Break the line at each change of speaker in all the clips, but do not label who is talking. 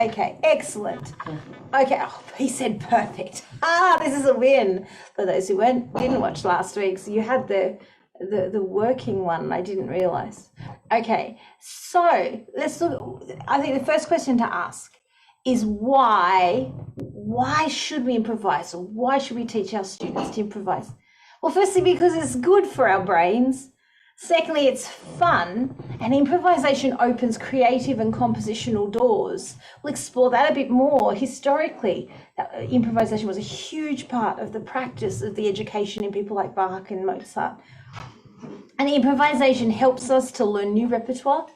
Okay, excellent. Okay, oh, he said perfect. This is a win for those who didn't watch last week. So you had the working one. I didn't realize. Okay, so let's look. I think the first question to ask is why should we improvise, or why should we teach our students to improvise? Well, firstly, because it's good for our brains. Secondly, it's fun, and improvisation opens creative and compositional doors. We'll explore that a bit more. Historically, improvisation was a huge part of the practice of the education in people like Bach and Mozart. And improvisation helps us to learn new repertoire,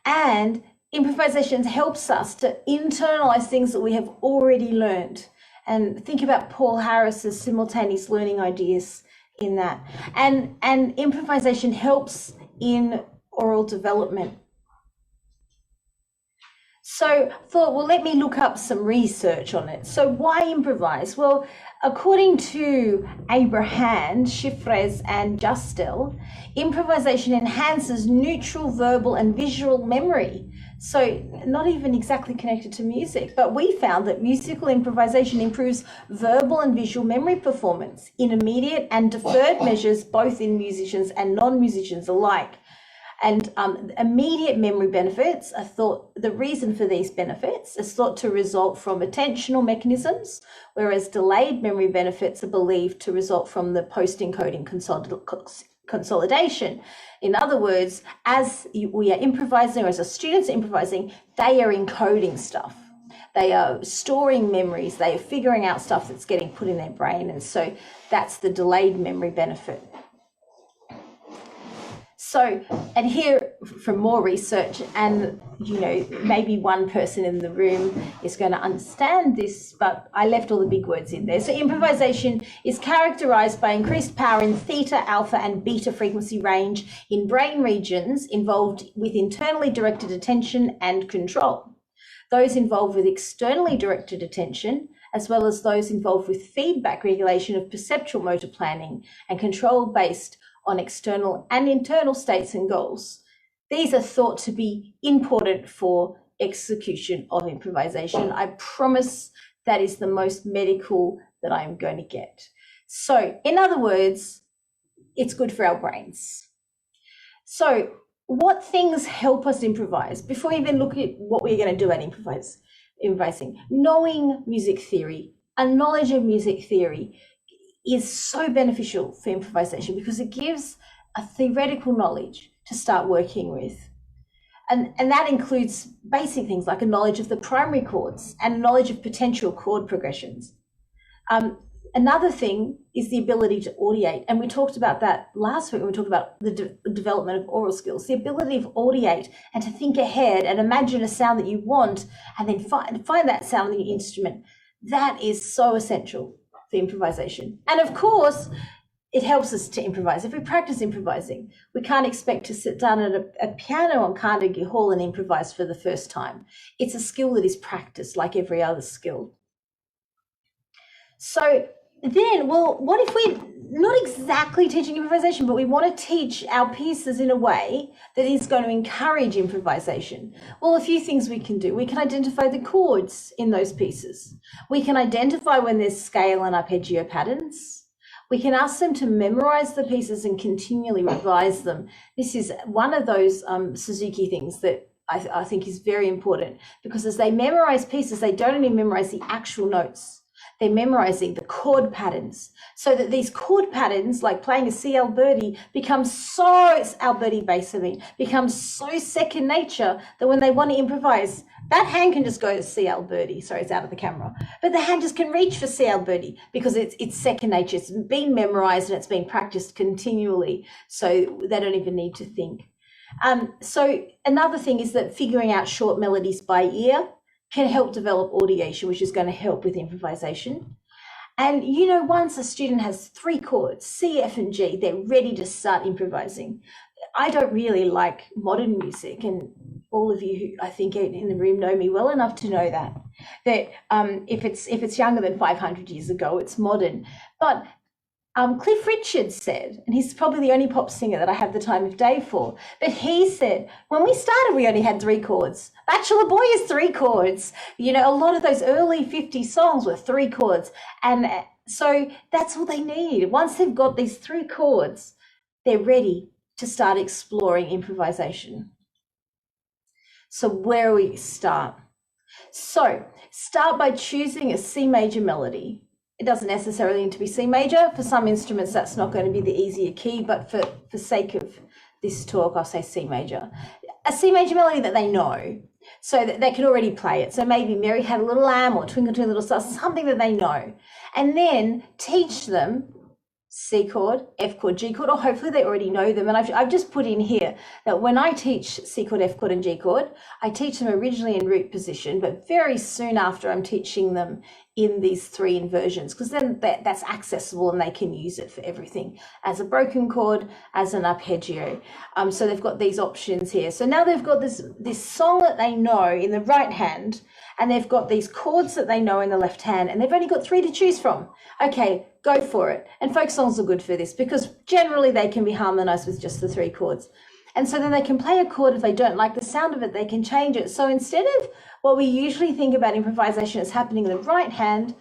and improvisation helps us to internalize things that we have already learned. And think about Paul Harris's simultaneous learning ideas in that. And improvisation helps in oral development. So I thought, well, let me look up some research on it. So why improvise? Well, according to Abraham, Shifres, and Justel, improvisation enhances neutral, verbal, and visual memory. So not even exactly connected to music, but we found that musical improvisation improves verbal and visual memory performance in immediate and deferred measures, both in musicians and non-musicians alike. And immediate memory benefits are thought, the reason for these benefits is thought to result from attentional mechanisms, whereas delayed memory benefits are believed to result from the post-encoding consolidation. In other words, as we are improvising, or as the students are improvising, they are encoding stuff. They are storing memories. They are figuring out stuff that's getting put in their brain. And so that's the delayed memory benefit. So, and here from more research, and maybe one person in the room is going to understand this, but I left all the big words in there. So improvisation is characterized by increased power in theta, alpha, and beta frequency range in brain regions involved with internally directed attention and control. Those involved with externally directed attention, as well as those involved with feedback regulation of perceptual motor planning and control based on external and internal states and goals. These are thought to be important for execution of improvisation. I promise that is the most medical that I'm going to get. So in other words, it's good for our brains. So what things help us improvise? Before we even look at what we're going to do at improvising, knowing music theory, a knowledge of music theory is so beneficial for improvisation because it gives a theoretical knowledge to start working with. And that includes basic things like a knowledge of the primary chords and a knowledge of potential chord progressions. Another thing is the ability to audiate. And we talked about that last week when we talked about the development of oral skills, the ability to audiate and to think ahead and imagine a sound that you want and then find that sound in your instrument. That is so essential for improvisation. And of course, it helps us to improvise. If we practice improvising, we can't expect to sit down at a piano on Carnegie Hall and improvise for the first time. It's a skill that is practiced like every other skill. So then, well, what if we're not exactly teaching improvisation, but we want to teach our pieces in a way that is going to encourage improvisation? Well, a few things we can do. We can identify the chords in those pieces. We can identify when there's scale and arpeggio patterns. We can ask them to memorize the pieces and continually revise them. This is one of those Suzuki things that I think is very important, because as they memorize pieces, they don't only memorize the actual notes, they're memorizing the chord patterns, so that these chord patterns, like playing a C Alberti, becomes so second nature that when they want to improvise, that hand can just go to C Alberti. Sorry, it's out of the camera. But the hand just can reach for C Alberti because it's second nature. It's been memorized and it's been practiced continually, so they don't even need to think. So another thing is that figuring out short melodies by ear can help develop audiation, which is going to help with improvisation. And once a student has 3 chords, C, F, and G, they're ready to start improvising. I don't really like modern music, and all of you who I think in the room know me well enough to know that if it's younger than 500 years ago, it's modern. But Cliff Richard said, and he's probably the only pop singer that I have the time of day for, but he said, when we started, we only had 3 chords. Bachelor Boy is 3 chords. You know, a lot of those early 50 songs were 3 chords. And so that's all they need. Once they've got these 3 chords, they're ready to start exploring improvisation. So where do we start? So start by choosing a C major melody. It doesn't necessarily need to be C major. For some instruments, that's not going to be the easier key, but for sake of this talk, I'll say C major. A C major melody that they know, so that they can already play it. So maybe Mary Had a Little Lamb or Twinkle Twinkle Little Star, something that they know. And then teach them C chord, F chord, G chord, or hopefully they already know them. And I've just put in here that when I teach C chord, F chord, and G chord, I teach them originally in root position, but very soon after I'm teaching them in these 3 inversions, because then that's accessible and they can use it for everything as a broken chord, as an arpeggio. So they've got these options here. So now they've got this song that they know in the right hand, and they've got these chords that they know in the left hand, and they've only got 3 to choose from. Okay, go for it. And folk songs are good for this because generally they can be harmonized with just the 3 chords. And so then they can play a chord. If they don't like the sound of it, they can change it. So instead of what we usually think about improvisation as happening in the right hand,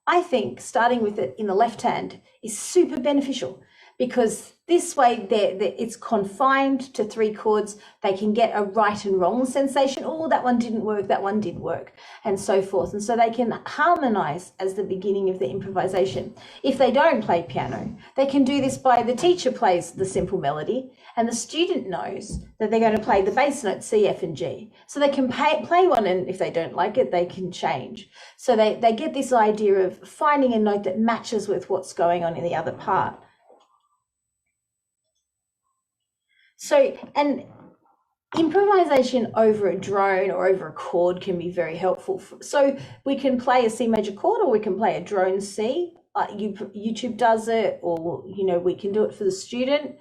I think starting with it in the left hand is super beneficial, because this way it's confined to 3 chords. They can get a right and wrong sensation. Oh, that one didn't work, that one did work, and so forth. And so they can harmonize as the beginning of the improvisation. If they don't play piano, they can do this by the teacher plays the simple melody and the student knows that they're going to play the bass note C, F, and G. So they can play one, and if they don't like it, they can change. So they get this idea of finding a note that matches with what's going on in the other part. So, and improvisation over a drone or over a chord can be very helpful. So we can play a C major chord, or we can play a drone C. YouTube does it, or, you know, we can do it for the student.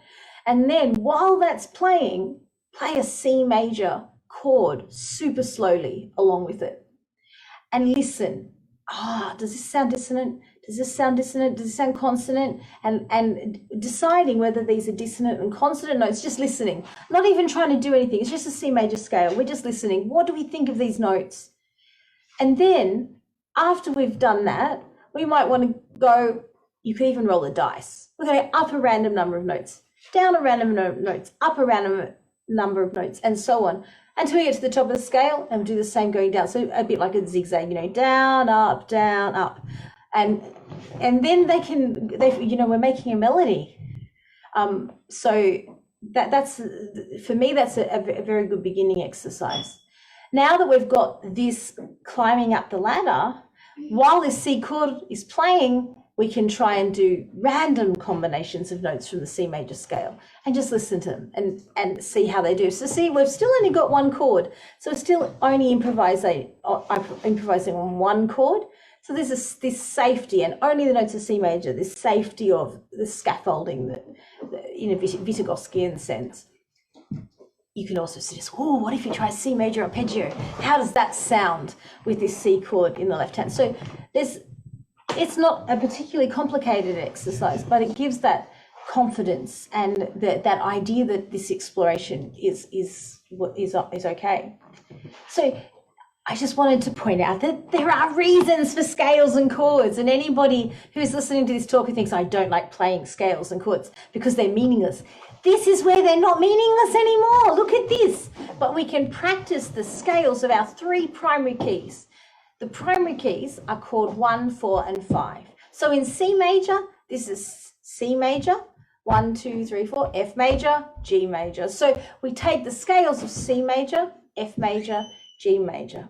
And then while that's playing, play a C major chord super slowly along with it. And listen, does this sound dissonant? Does this sound dissonant? Does this sound consonant? And deciding whether these are dissonant and consonant notes, just listening, not even trying to do anything. It's just a C major scale. We're just listening. What do we think of these notes? And then after we've done that, we might want to go, you could even roll a dice. We're going up a random number of notes, down a random number of notes, up a random number of notes, and so on, until we get to the top of the scale, and do the same going down. So a bit like a zigzag, you know, down, up, and then they you know, we're making a melody. So that's for me, that's a very good beginning exercise. Now that we've got this climbing up the ladder, while this C chord is playing, we can try and do random combinations of notes from the C major scale and just listen to them and see how they do. So see, we've still only got 1 chord. So we're still only improvising on 1 chord. So there's this safety, and only the notes of C major, this safety of the scaffolding, that in a Vysgotsky sense. You can also suggest, oh, what if you try C major arpeggio? How does that sound with this C chord in the left hand? So it's not a particularly complicated exercise, but it gives that confidence and that idea that this exploration is okay. So I just wanted to point out that there are reasons for scales and chords, and anybody who's listening to this talk who thinks I don't like playing scales and chords because they're meaningless, this is where they're not meaningless anymore. Look at this. But we can practice the scales of our 3 primary keys. The primary keys are called 1, 4, and 5. So in C major, this is C major, 1, 2, 3, 4, F major, G major. So we take the scales of C major, F major, G major.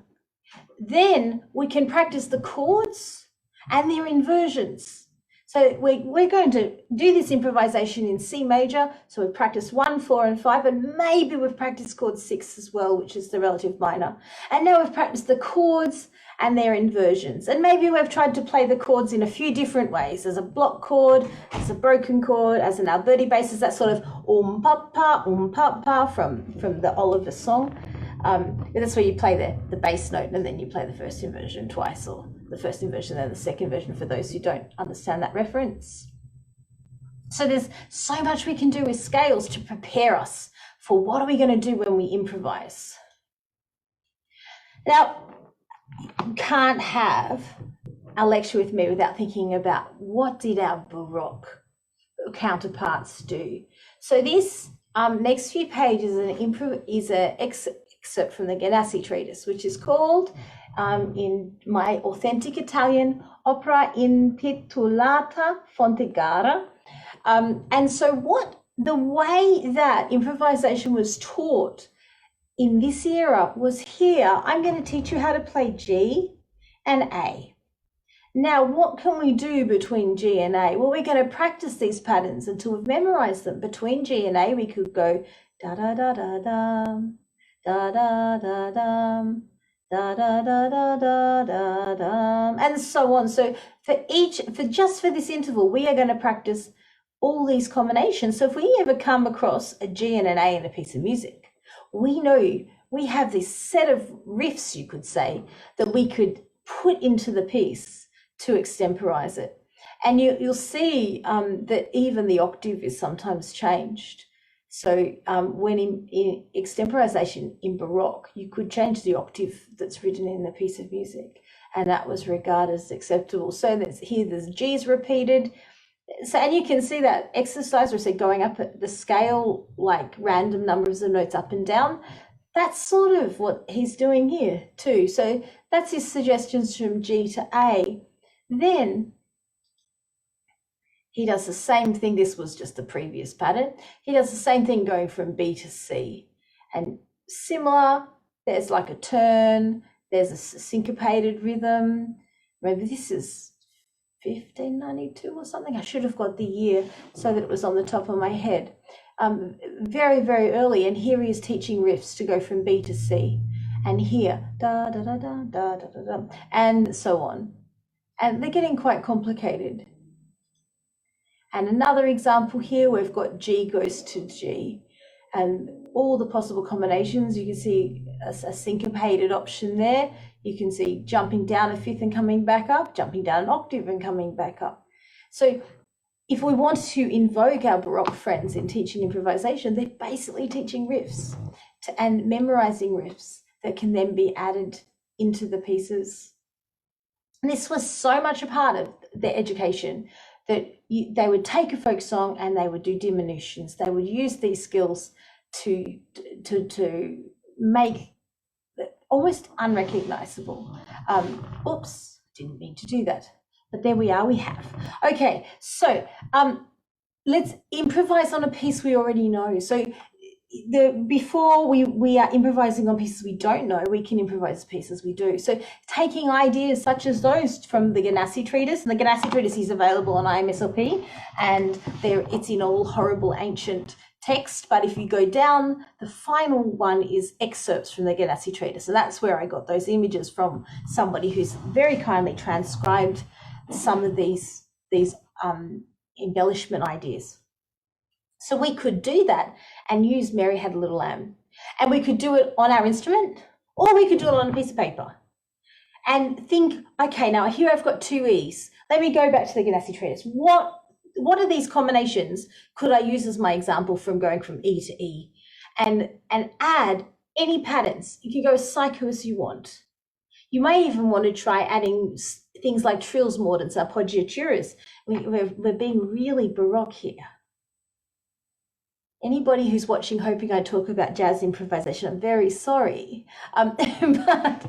Then we can practice the chords and their inversions. So we're going to do this improvisation in C major. So we practice 1, 4, and 5, and maybe we've practiced chord 6 as well, which is the relative minor. And now we've practiced the chords and their inversions. And maybe we've tried to play the chords in a few different ways, as a block chord, as a broken chord, as an Alberti bass, that sort of pa from the Oliver song. That's where you play the bass note and then you play the first inversion twice, or the first inversion and the second version for those who don't understand that reference. So there's so much we can do with scales to prepare us for what are we going to do when we improvise. Now, you can't have a lecture with me without thinking about what did our Baroque counterparts do. So this next few pages is an excerpt from the Ganassi treatise, which is called, in my authentic Italian, Opera intitolata Fontegara. And so the way that improvisation was taught in this era was here. I'm going to teach you how to play G and A. Now, what can we do between G and A? Well, we're going to practice these patterns until we've memorized them. Between G and A, we could go da da da da dum, da da da dum, da da da da da da dum, and so on. So for this interval, we are going to practice all these combinations. So if we ever come across a G and an A in a piece of music, we know we have this set of riffs, you could say, that we could put into the piece to extemporize it. And you'll see that even the octave is sometimes changed. So when in extemporization in Baroque, you could change the octave that's written in the piece of music, and that was regarded as acceptable. So there's G's repeated. So, and you can see that exercise where it's going up at the scale, like random numbers of notes up and down. That's sort of what he's doing here too. So that's his suggestions from G to A. Then he does the same thing. This was just the previous pattern. He does the same thing going from B to C. And similar, there's like a turn, there's a syncopated rhythm. Maybe this is 1592 or something. I should have got the year so that it was on the top of my head. Very, very early. And here he is teaching riffs to go from B to C. And here, da da da da da da da da, and so on. And they're getting quite complicated. And another example here, we've got G goes to G, and all the possible combinations. You can see a syncopated option there. You can see jumping down a fifth and coming back up, jumping down an octave and coming back up. So if we want to invoke our Baroque friends in teaching improvisation, they're basically teaching riffs and memorizing riffs that can then be added into the pieces. And this was so much a part of their education that they would take a folk song and they would do diminutions. They would use these skills to make it almost unrecognizable. Oops, didn't mean to do that. But there we are, we have. Okay, so let's improvise on a piece we already know. So before we are improvising on pieces we don't know, we can improvise pieces we do. So taking ideas such as those from the Ganassi treatise, and the Ganassi treatise is available on IMSLP, and it's in all horrible ancient text, but if you go down, the final one is excerpts from the Ganassi treatise. So that's where I got those images from, somebody who's very kindly transcribed some of these embellishment ideas. So we could do that and use Mary Had a Little Lamb. And we could do it on our instrument, or we could do it on a piece of paper. And think, okay, now here I've got two E's. Let me go back to the Ganassi treatise. What are these combinations could I use as my example from going from E to E? And add any patterns. You can go as psycho as you want. You may even want to try adding things like trills, mordents, appoggiaturas. We're being really Baroque here. Anybody who's watching hoping I talk about jazz improvisation, I'm very sorry. But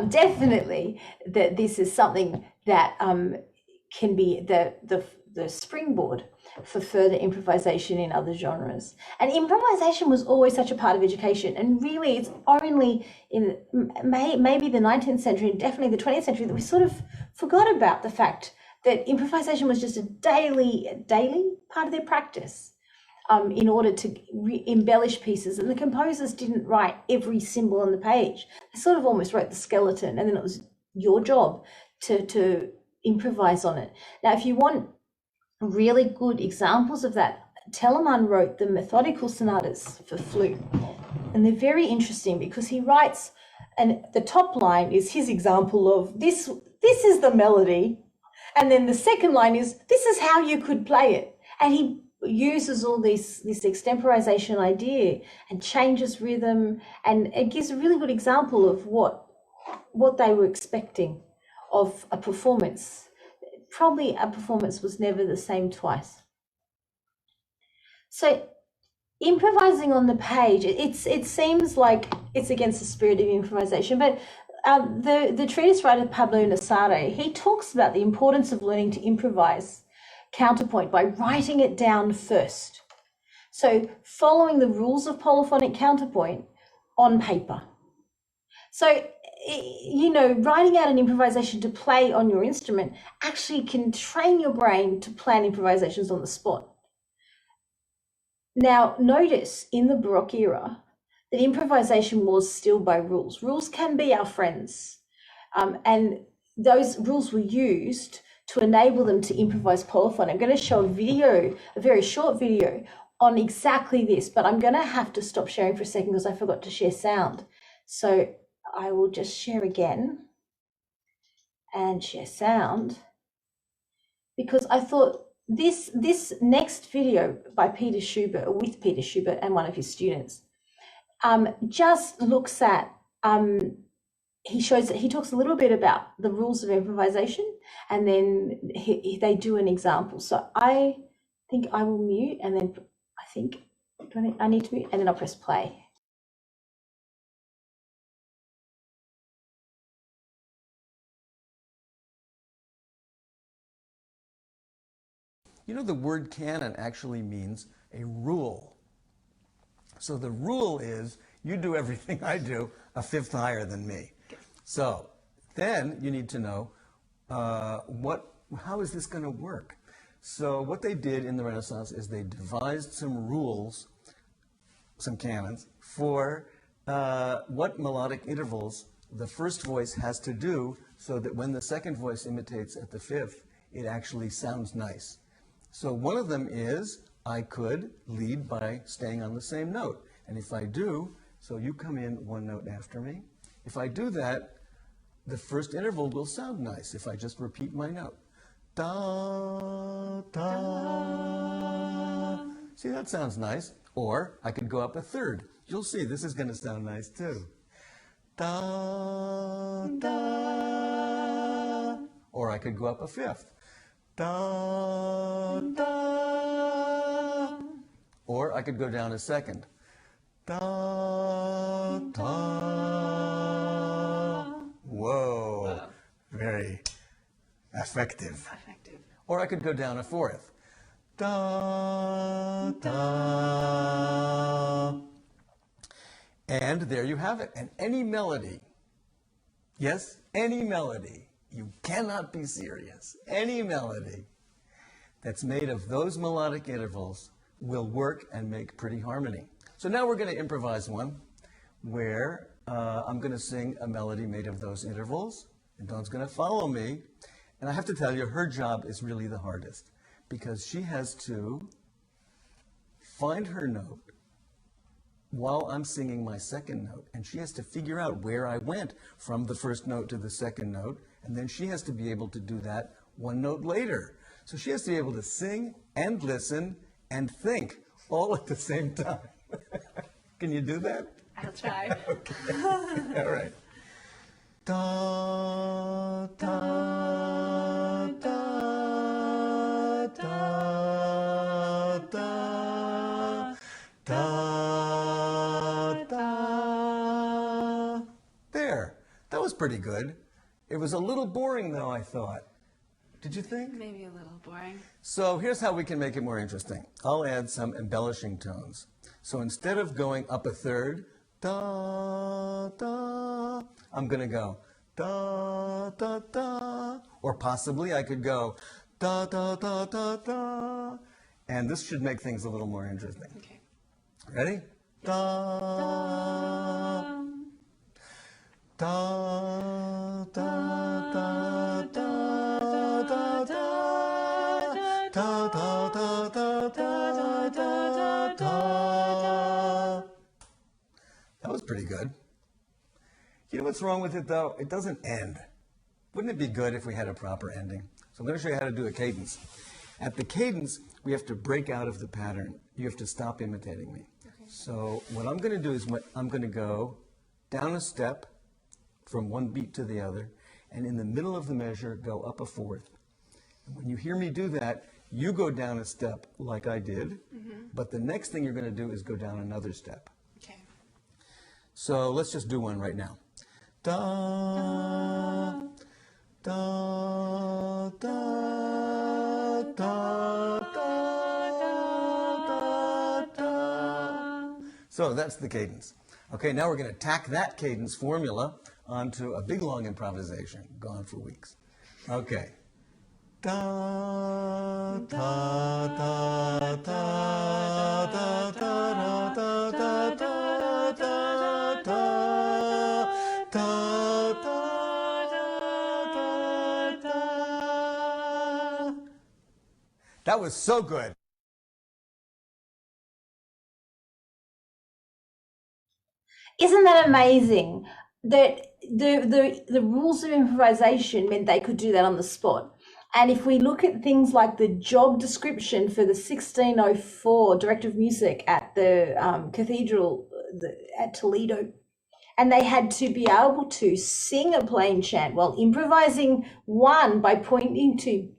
definitely that this is something that can be the springboard for further improvisation in other genres. And improvisation was always such a part of education. And really, it's only in maybe the 19th century and definitely the 20th century that we sort of forgot about the fact that improvisation was just a daily part of their practice. In order to embellish pieces, and the composers didn't write every symbol on the page. They sort of almost wrote the skeleton, and then it was your job to improvise on it. Now, if you want really good examples of that, Telemann wrote the methodical sonatas for flute, and they're very interesting because he writes, and the top line is his example of this is the melody, and then the second line is this is how you could play it. And he uses all this extemporization idea and changes rhythm, and it gives a really good example of what they were expecting of a performance. Probably a performance was never the same twice. So improvising on the page, it seems like it's against the spirit of improvisation, but the treatise writer Pablo Nasare, he talks about the importance of learning to improvise counterpoint by writing it down first. So following the rules of polyphonic counterpoint on paper. So, you know, writing out an improvisation to play on your instrument actually can train your brain to plan improvisations on the spot. Now, notice in the Baroque era that improvisation was still by rules. Rules can be our friends. And those rules were used to enable them to improvise polyphony. I'm going to show a video, a very short video on exactly this, but I'm going to have to stop sharing for a second because I forgot to share sound. So I will just share again and share sound, because I thought this next video by Peter Schubert, with Peter Schubert and one of his students, just looks at, he talks a little bit about the rules of improvisation, and then they do an example. So I think I will mute, and then I think I need to mute, and then I'll press play.
You know, the word canon actually means a rule. So the rule is you do everything I do a fifth higher than me. So then you need to know how is this going to work? So what they did in the Renaissance is they devised some rules, some canons, for what melodic intervals the first voice has to do so that when the second voice imitates at the fifth, it actually sounds nice. So one of them is I could lead by staying on the same note. And if I do, so you come in one note after me. If I do that, the first interval will sound nice if I just repeat my note. Da, da. See, that sounds nice. Or I could go up a third. You'll see, this is going to sound nice too. Da, da. Or I could go up a fifth. Da, da. Or I could go down a second. Da, da. Whoa. Wow. Very effective. Or I could go down a fourth. Da, da. And there you have it. And any melody, yes, any melody, you cannot be serious. Any melody that's made of those melodic intervals will work and make pretty harmony. So now we're going to improvise one where I'm going to sing a melody made of those intervals, and Dawn's going to follow me. And I have to tell you, her job is really the hardest because she has to find her note while I'm singing my second note, and she has to figure out where I went from the first note to the second note, and then she has to be able to do that one note later. So she has to be able to sing and listen and think all at the same time. Can you do that?
I'll try.
Okay. All right. Da, da, da, da, da, da, da. There. That was pretty good. It was a little boring, though, I thought. Did you think?
Maybe a little boring.
So here's how we can make it more interesting. I'll add some embellishing tones. So instead of going up a third, da, da, I'm going to go da, da, da. Or possibly I could go da, da, da, da, da. And this should make things a little more interesting.
Okay.
Ready? Da, da, da, da, da, da, da, da, da, da, da, da, da, da. That was pretty good. You know what's wrong with it, though? It doesn't end. Wouldn't it be good if we had a proper ending? So I'm going to show you how to do a cadence. At the cadence, we have to break out of the pattern. You have to stop imitating me.
Okay.
So what I'm going to do is I'm going to go down a step from one beat to the other, and in the middle of the measure, go up a fourth. And when you hear me do that, you go down a step like I did, but the next thing you're going to do is go down another step.
Okay.
So let's just do one right now. Da, da, da, da, da, da, da. So that's the cadence. Okay, now we're going to tack that cadence formula onto a big long improvisation, gone for weeks. Okay. Da, da, da, da, da, da, da, da, da, da, da, da, da. That was so good.
Isn't that amazing? That the rules of improvisation meant they could do that on the spot. And if we look at things like the job description for the 1604 director of music at the cathedral at Toledo, and they had to be able to sing a plain chant while improvising one by pointing to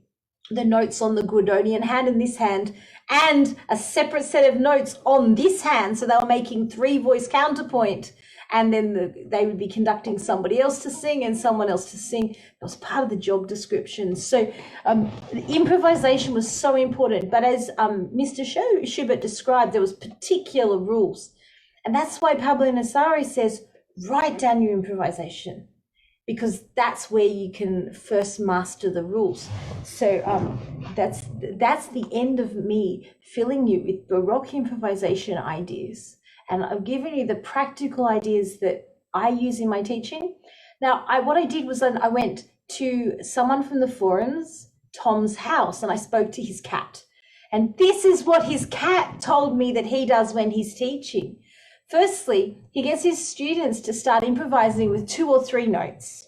the notes on the Guidonian hand in this hand and a separate set of notes on this hand. So they were making 3-voice counterpoint, and then they would be conducting somebody else to sing and someone else to sing. That was part of the job description. So the improvisation was so important. But as Mr. Schubert described, there was particular rules. And that's why Pablo Nassari says, write down your improvisation, because that's where you can first master the rules. So that's the end of me filling you with Baroque improvisation ideas. And I've given you the practical ideas that I use in my teaching. Now, what I did was I went to someone from the forums, Tom's house, and I spoke to his cat. And this is what his cat told me that he does when he's teaching. Firstly, he gets his students to start improvising with 2 or 3 notes.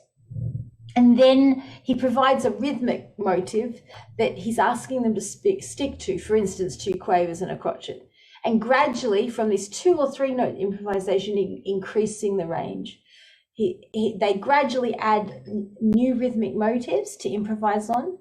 And then he provides a rhythmic motive that he's asking them to stick to, for instance, 2 quavers and a crotchet. And gradually, from this 2 or 3 note improvisation, increasing the range, they gradually add new rhythmic motives to improvise on.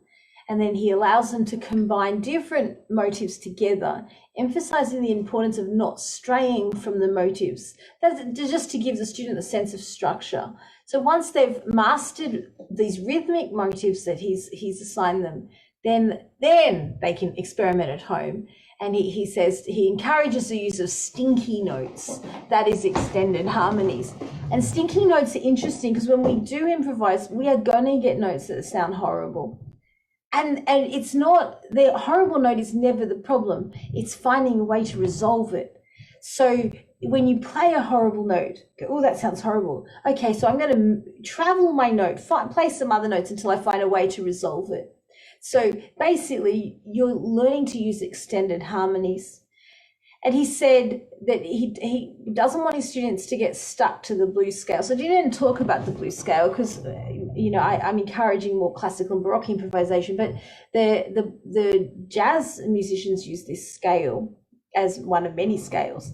And then he allows them to combine different motives together, emphasizing the importance of not straying from the motives. That's just to give the student a sense of structure. So once they've mastered these rhythmic motives that he's assigned them, then they can experiment at home. And he says he encourages the use of stinky notes, that is extended harmonies. And stinky notes are interesting because when we do improvise, we are going to get notes that sound horrible. And it's not, the horrible note is never the problem. It's finding a way to resolve it. So when you play a horrible note, go, oh, that sounds horrible. Okay, so I'm going to travel my note, play some other notes until I find a way to resolve it. So basically, you're learning to use extended harmonies. And he said that he doesn't want his students to get stuck to the blues scale. So I didn't talk about the blues scale because, I'm encouraging more classical and Baroque improvisation, but the jazz musicians use this scale as one of many scales.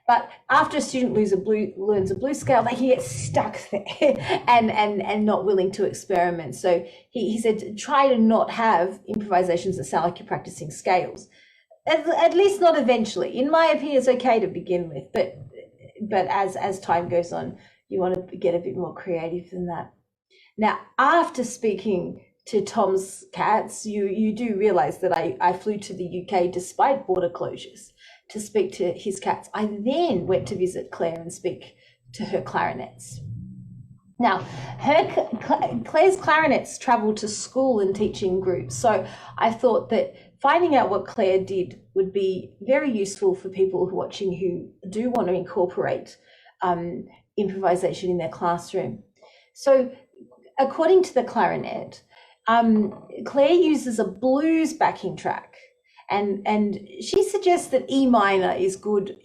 But after a student learns a blues scale, they can get stuck there and not willing to experiment. So he said, try to not have improvisations that sound like you're practicing scales. At least not eventually. In my opinion, it's okay to begin with, but as time goes on, you want to get a bit more creative than that. Now, after speaking to Tom's cats, you do realize that I flew to the UK despite border closures to speak to his cats. I then went to visit Claire and speak to her clarinets. Now, Claire's clarinets travel to school and teaching groups. So I thought that finding out what Claire did would be very useful for people who are watching who do want to incorporate improvisation in their classroom. So according to the clarinet, Claire uses a blues backing track. And she suggests that E minor is good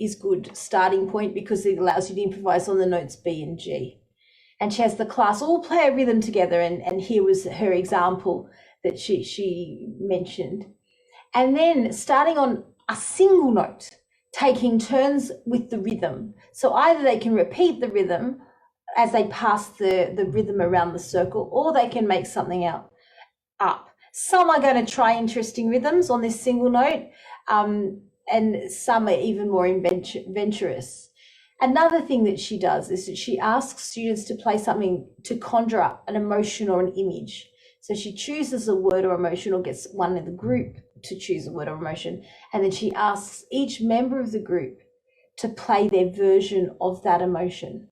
starting point because it allows you to improvise on the notes B and G. And she has the class all play a rhythm together, and here was her example that she mentioned. and then starting on a single note, taking turns with the rhythm. So either they can repeat the rhythm as they pass the rhythm around the circle, or they can make something up. Some are going to try interesting rhythms on this single note, and some are even more adventurous. Another thing that she does is that she asks students to play something to conjure up an emotion or an image. So she chooses a word or emotion, or gets one in the group to choose a word or emotion, and then she asks each member of the group to play their version of that emotion.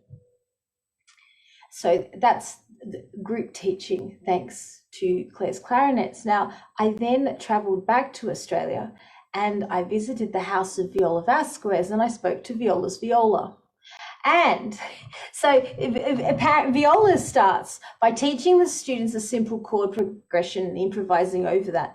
So that's the group teaching, thanks to Claire's clarinets. Now, I then travelled back to Australia and I visited the house of Viola Vasquez, and I spoke to Viola's viola. And so Viola starts by teaching the students a simple chord progression and improvising over that.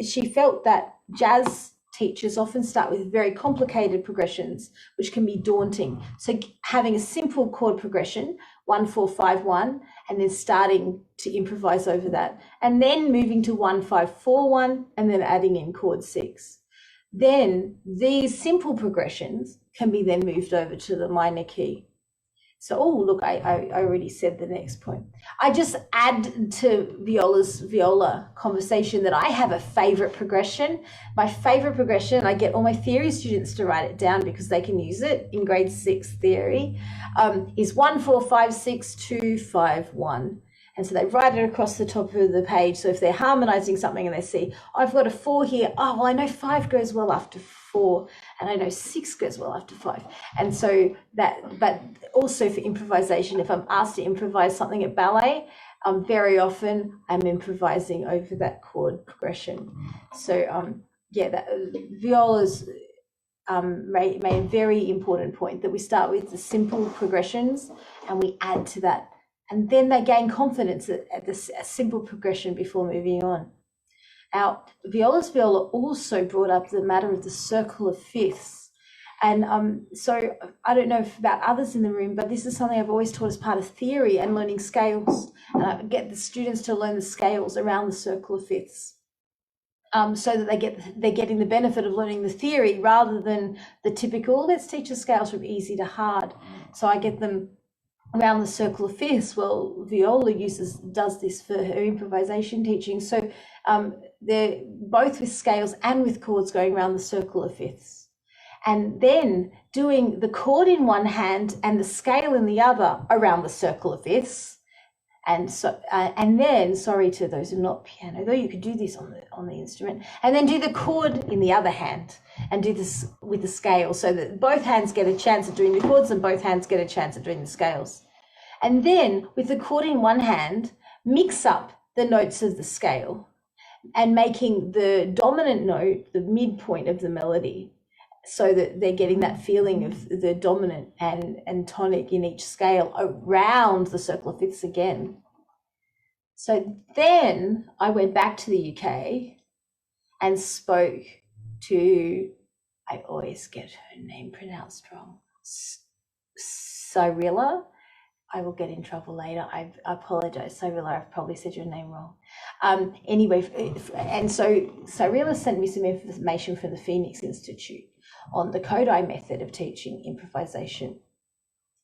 She felt that jazz teachers often start with very complicated progressions, which can be daunting. So having a simple chord progression, 1, 4, 5, 1, and then starting to improvise over that, and then moving to 1, 5, 4, 1, and then adding in chord 6. Then these simple progressions can be then moved over to the minor key. So, oh, look, I already said the next point. I just add to Viola's viola conversation that I have a favorite progression. My favorite progression, I get all my theory students to write it down because they can use it in grade 6 theory, is 1, 4, 5, 6, 2, 5, 1. And so they write it across the top of the page. So if they're harmonizing something and they see, oh, I've got a 4 here. Oh, well, I know 5 goes well after 4, and I know 6 goes well after 5. And so that, but also for improvisation, if I'm asked to improvise something at ballet, very often I'm improvising over that chord progression. So yeah, that Viola's made a very important point that we start with the simple progressions and we add to that. And then they gain confidence at this simple progression before moving on. Now, Viola's viola also brought up the matter of the circle of fifths. And so I don't know if about others in the room, but this is something I've always taught as part of theory and learning scales. And I get the students to learn the scales around the circle of fifths, so that they're getting the benefit of learning the theory rather than the typical, let's teach the scales from easy to hard. So I get them around the circle of fifths. Well, Viola does this for her improvisation teaching. So they're both with scales and with chords going around the circle of fifths. And then doing the chord in one hand and the scale in the other around the circle of fifths. And so, and then, sorry to those who are not piano, though you could do this on the instrument, and then do the chord in the other hand and do this with the scale, so that both hands get a chance at doing the chords and both hands get a chance at doing the scales. And then with the chord in one hand, mix up the notes of the scale and making the dominant note the midpoint of the melody, so that they're getting that feeling of the dominant and tonic in each scale around the circle of fifths again. So then I went back to the UK and spoke to, I always get her name pronounced wrong, Cyrilla. I will get in trouble later. I apologize, Cyrilla, I've probably said your name wrong. Anyway, and so Cyrilla sent me some information from the Phoenix Institute on the Kodai method of teaching improvisation.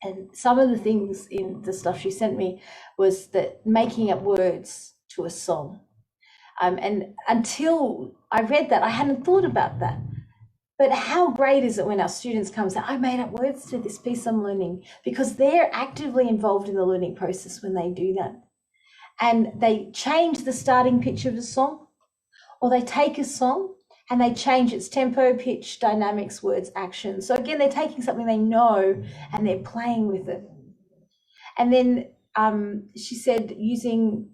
And some of the things in the stuff she sent me was that making up words to a song. And until I read that, I hadn't thought about that. But how great is it when our students come and say, I made up words to this piece I'm learning, because they're actively involved in the learning process when they do that. And they change the starting pitch of a song, or they take a song and they change its tempo, pitch, dynamics, words, action. So again, they're taking something they know and they're playing with it. And then she said using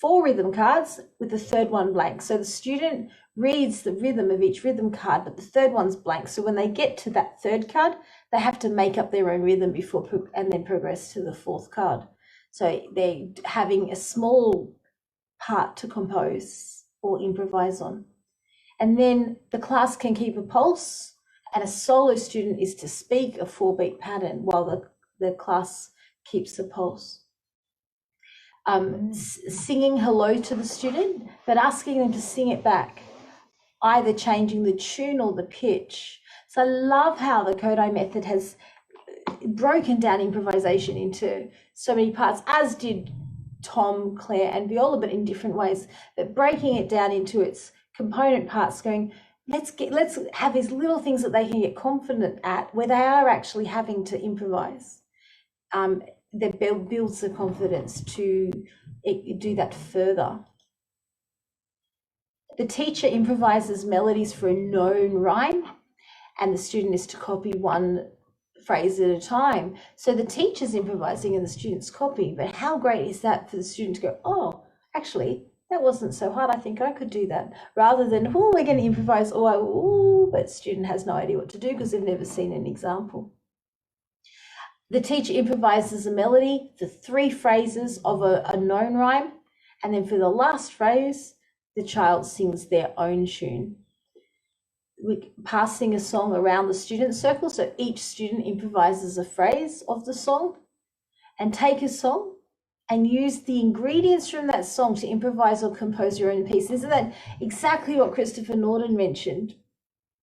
4 rhythm cards with the third one blank. So the student reads the rhythm of each rhythm card, but the third one's blank. So when they get to that third card, they have to make up their own rhythm before and then progress to the 4th card. So they're having a small part to compose or improvise on. And then the class can keep a pulse, and a solo student is to speak a 4-beat pattern while the class keeps the pulse. Singing hello to the student, but asking them to sing it back either changing the tune or the pitch. So I love how the Kodály method has broken down improvisation into so many parts, as did Tom, Claire, and Viola, but in different ways. But breaking it down into its component parts, going, let's have these little things that they can get confident at, where they are actually having to improvise. That builds the confidence to do that further. The teacher improvises melodies for a known rhyme, and the student is to copy one phrase at a time. So the teacher's improvising and the student's copying, but how great is that for the student to go, oh, actually, that wasn't so hard, I think I could do that, rather than, oh, we're going to improvise, but student has no idea what to do because they've never seen an example. The teacher improvises a melody for 3 phrases of a known rhyme, and then for the last phrase, the child sings their own tune. We're passing a song around the student circle, so each student improvises a phrase of the song, and take a song and use the ingredients from that song to improvise or compose your own piece. Isn't that exactly what Christopher Norden mentioned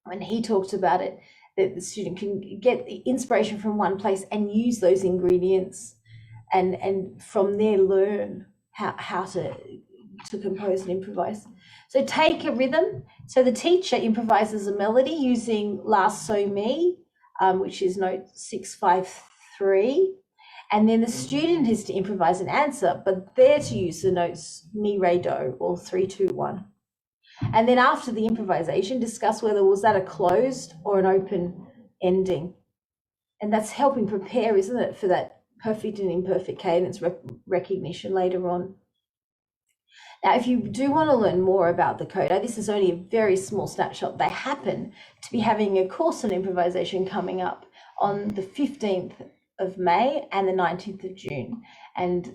when he talked about it, that the student can get the inspiration from one place and use those ingredients and from there learn how to compose and improvise. So take a rhythm. So the teacher improvises a melody using Last So Me, which is note 653. And then the student is to improvise an answer, but they're to use the notes Mi, Re, Do, or 3, 2, 1. And then after the improvisation, discuss whether was that a closed or an open ending. And that's helping prepare, isn't it, for that perfect and imperfect cadence recognition later on. Now, if you do want to learn more about the Kodály, this is only a very small snapshot. They happen to be having a course on improvisation coming up on the 15th of May and the 19th of June. And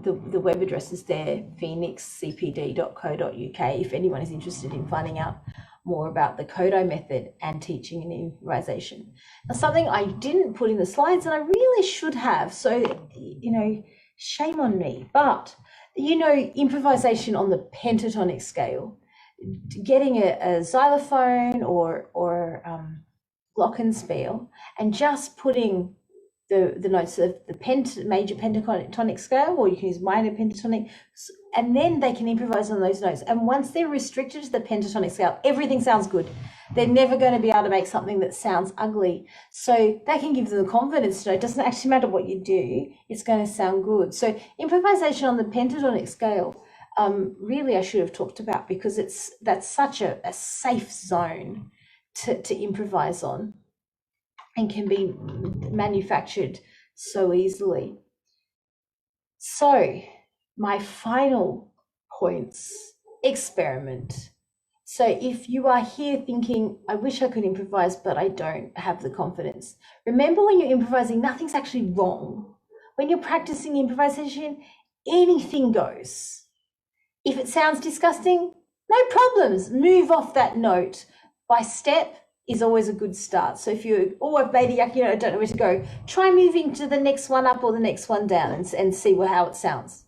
the web address is there, phoenixcpd.co.uk, if anyone is interested in finding out more about the Kodály method and teaching and improvisation. Now, something I didn't put in the slides and I really should have, so, shame on me, but improvisation on the pentatonic scale, getting a xylophone or glockenspiel and just putting the notes of the major pentatonic scale, or you can use minor pentatonic, and then they can improvise on those notes. And once they're restricted to the pentatonic scale, everything sounds good. They're never going to be able to make something that sounds ugly. So that can give them the confidence to know it doesn't actually matter what you do, it's going to sound good. So improvisation on the pentatonic scale, really I should have talked about, because that's such a safe zone to improvise on and can be manufactured so easily. So my final points: experiment. So if you are here thinking, I wish I could improvise, but I don't have the confidence, remember, when you're improvising, nothing's actually wrong. When you're practicing improvisation, anything goes. If it sounds disgusting, no problems. Move off that note. By step is always a good start. So if you, I've made a yuck, I don't know where to go, try moving to the next one up or the next one down and see how it sounds.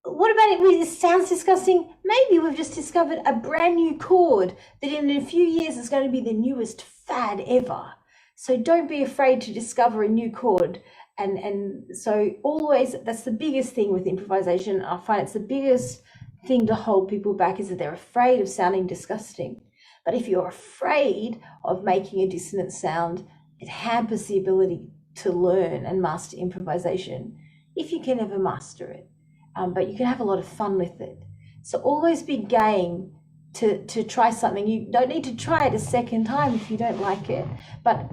What about it when it sounds disgusting? Maybe we've just discovered a brand new chord that in a few years is going to be the newest fad ever. So don't be afraid to discover a new chord. And so always, that's the biggest thing with improvisation. I find it's the biggest thing to hold people back, is that they're afraid of sounding disgusting. But if you're afraid of making a dissonant sound, it hampers the ability to learn and master improvisation, if you can ever master it. But you can have a lot of fun with it. So always be game to try something. You don't need to try it a second time if you don't like it. But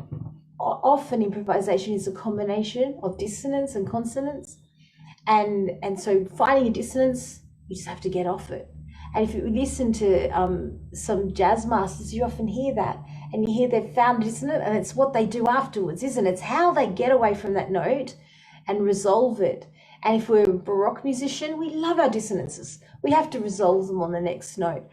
often improvisation is a combination of dissonance and consonance. And so finding a dissonance, you just have to get off it. And if you listen to some jazz masters, you often hear that, and you hear they've found dissonant, and it's what they do afterwards, isn't it? It's how they get away from that note and resolve it. And if we're a Baroque musician, we love our dissonances. We have to resolve them on the next note.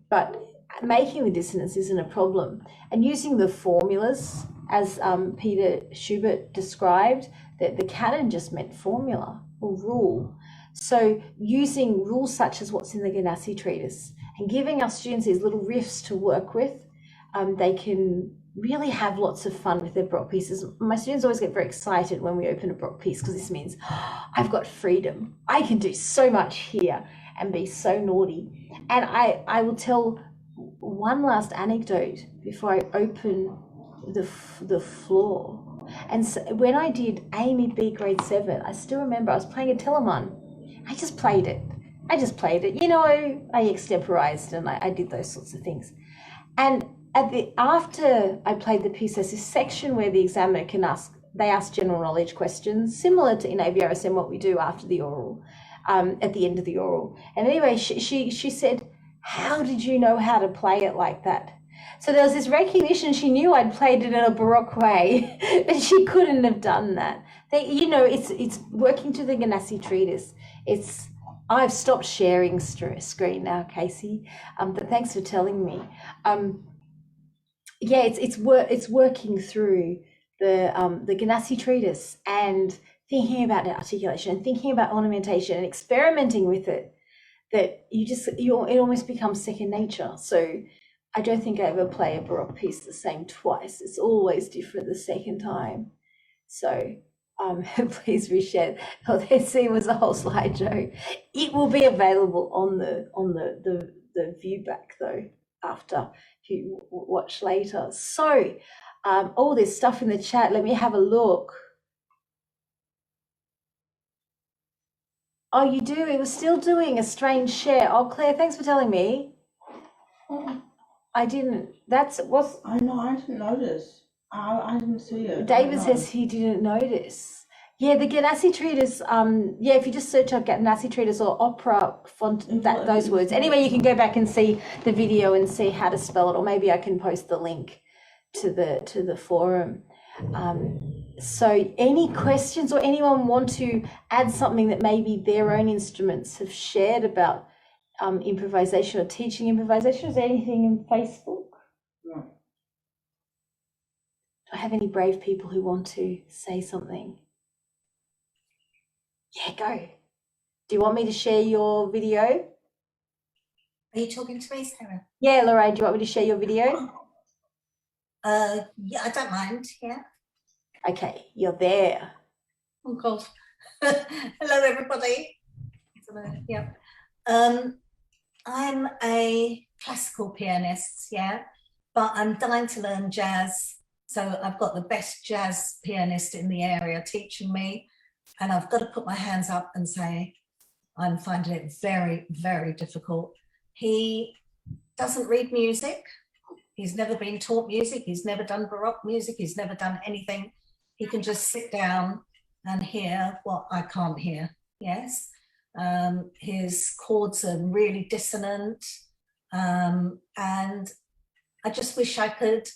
But making the dissonance isn't a problem. And using the formulas, as Peter Schubert described, that the canon just meant formula or rule. So using rules such as what's in the Ganassi treatise and giving our students these little riffs to work with. They can really have lots of fun with their Baroque pieces. My students always get very excited when we open a Baroque piece because this means I've got freedom. I can do so much here and be so naughty. And I will tell one last anecdote before I open the floor. And so when I did Amy B grade 7, I still remember I was playing a Telemann. I just played it. You know, I extemporized and I did those sorts of things. And after I played the piece, there's this section where the examiner can ask general knowledge questions, similar to in AVRSM what we do after the oral, at the end of the oral. And anyway, she said, how did you know how to play it like that? So there was this recognition. She knew I'd played it in a Baroque way, but she couldn't have done that. You know, it's working to the Ganassi treatise. I've stopped sharing screen now, Casey, but thanks for telling me. Yeah, it's working through the Ganassi treatise and thinking about articulation and thinking about ornamentation and experimenting with it, that it almost becomes second nature. So I don't think I ever play a Baroque piece the same twice. It's always different the second time. So please reshare. Oh, there was a whole slideshow. It will be available on the view back though after, if you watch later. So all this stuff in the chat, let me have a look. Oh, you do? It was still doing a strange share. Oh, Claire, thanks for telling me. I didn't.
I know. I didn't notice. I didn't see it.
David says he didn't notice. Yeah, the Ganassi treatise. Yeah, if you just search up Ganassi treatise or opera font, those words. Anyway, you can go back and see the video and see how to spell it, or maybe I can post the link to the forum. So any questions, or anyone want to add something that maybe their own instruments have shared about improvisation or teaching improvisation? Is there anything in Facebook?
No.
Do I have any brave people who want to say something? Yeah, go. Do you want me to share your video?
Are you talking to me, Sarah?
Yeah, Lorraine, do you want me to share your video?
Yeah, I don't mind, yeah.
Okay, you're there.
Oh, God. Hello, everybody. Yeah. I'm a classical pianist, yeah, but I'm dying to learn jazz. So I've got the best jazz pianist in the area teaching me, and I've got to put my hands up and say, I'm finding it very, very difficult. He doesn't read music. He's never been taught music. He's never done Baroque music. He's never done anything. He can just sit down and hear what I can't hear, yes. His chords are really dissonant, and I just wish I could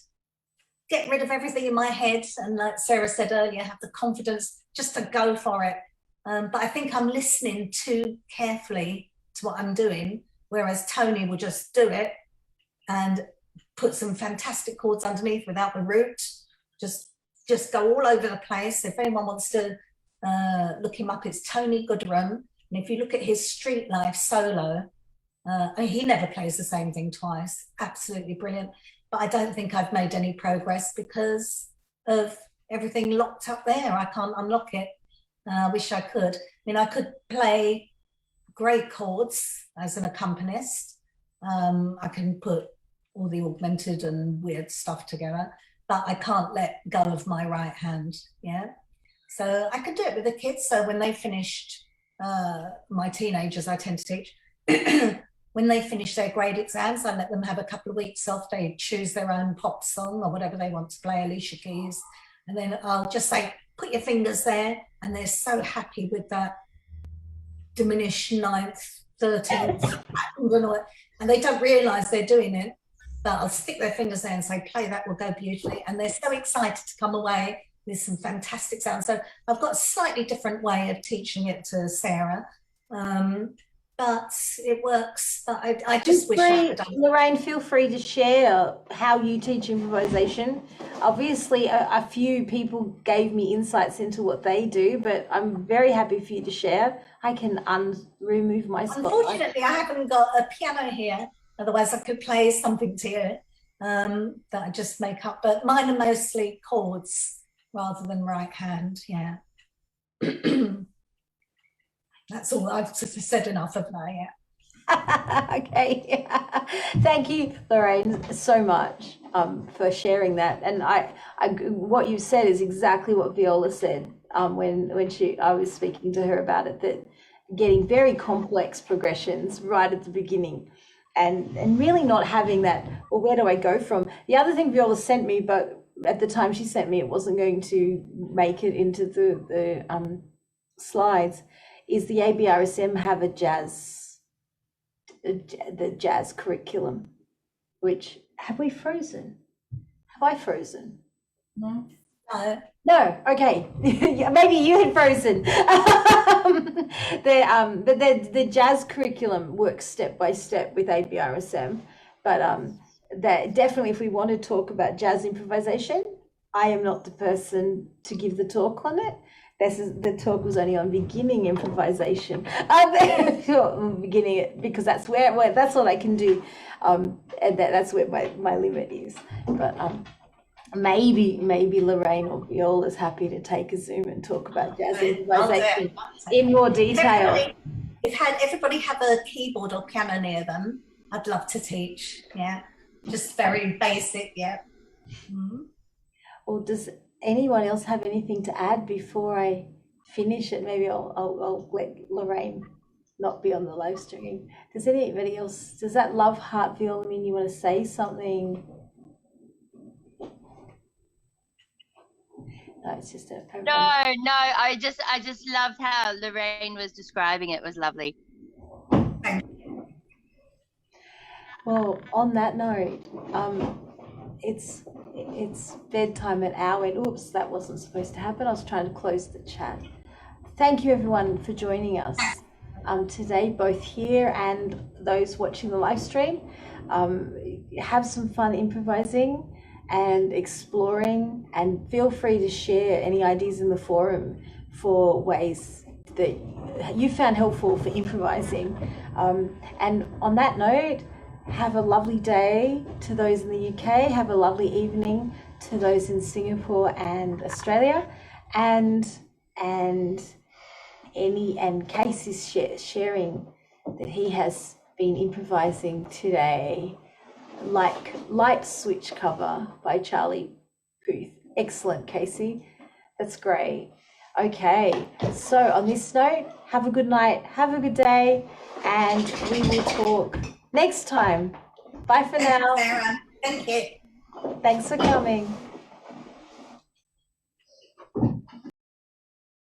get rid of everything in my head and, like Sarah said earlier, have the confidence just to go for it. But I think I'm listening too carefully to what I'm doing, whereas Tony will just do it and put some fantastic chords underneath without the root, just go all over the place. If anyone wants to look him up, it's Tony Goodrum. And if you look at his Street Life solo, he never plays the same thing twice. Absolutely brilliant. But I don't think I've made any progress because of everything locked up there. I can't unlock it. I wish I could. I mean, I could play great chords as an accompanist. I can put all the augmented and weird stuff together, but I can't let go of my right hand, yeah? So I could do it with the kids. So when they finished, my teenagers I tend to teach, when they finish their grade exams, I let them have a couple of weeks off. They choose their own pop song or whatever they want to play, Alicia Keys. And then I'll just say, put your fingers there. And they're so happy with that diminished 9th, 13th, and they don't realize they're doing it. But I'll stick their fingers there and say, play that, will go beautifully. And they're so excited to come away with some fantastic sounds. So I've got a slightly different way of teaching it to Sarah. But it works. But I just wish I had done.
Lorraine, feel free to share how you teach improvisation. Obviously, a few people gave me insights into what they do, but I'm very happy for you to share. I can remove my spotlight.
Unfortunately, I haven't got a piano here, Otherwise, I could play something to you that I just make up. But mine are mostly chords rather than right hand. Yeah. That's all. I've said enough of that. Yeah.
Okay. Thank you, Lorraine, so much for sharing that. And what you said is exactly what Viola said when I was speaking to her about it, that getting very complex progressions right at the beginning and really not having that, well, where do I go from? The other thing Viola sent me, but at the time she sent me, it wasn't going to make it into the slides, is the ABRSM have the jazz curriculum, which have we frozen? Have I frozen?
No.
No, okay. Maybe you had frozen. But the jazz curriculum works step by step with ABRSM. But that definitely, if we want to talk about jazz improvisation, I am not the person to give the talk on it. The talk was only on beginning improvisation. Beginning it, because that's that's all I can do, and that's where my limit is. But maybe Lorraine or Viola is happy to take a Zoom and talk about jazz improvisation in more detail.
If everybody have a keyboard or piano near them, I'd love to teach. Yeah, just very basic. Yeah. Mm-hmm.
Well, does anyone else have anything to add before I finish it? Maybe I'll let Lorraine not be on the live stream. Does anybody else, does that love heart Viola mean you want to say something? No, it's just a
No, I just loved how Lorraine was describing it. It was lovely.
Well, on that note, it's bedtime at our end. Oops, that wasn't supposed to happen. I was trying to close the chat. Thank you everyone for joining us today, both here and those watching the live stream. Have some fun improvising and exploring, and feel free to share any ideas in the forum for ways that you found helpful for improvising. And on that note, have a lovely day to those in the UK, have a lovely evening to those in Singapore and Australia, and Case is sharing that he has been improvising today, like Light Switch cover by Charlie Puth. Excellent, Casey. That's great. Okay, so on this note, have a good night, have a good day, and we will talk next time. Bye for now.
Sarah, thank you.
Thanks for coming.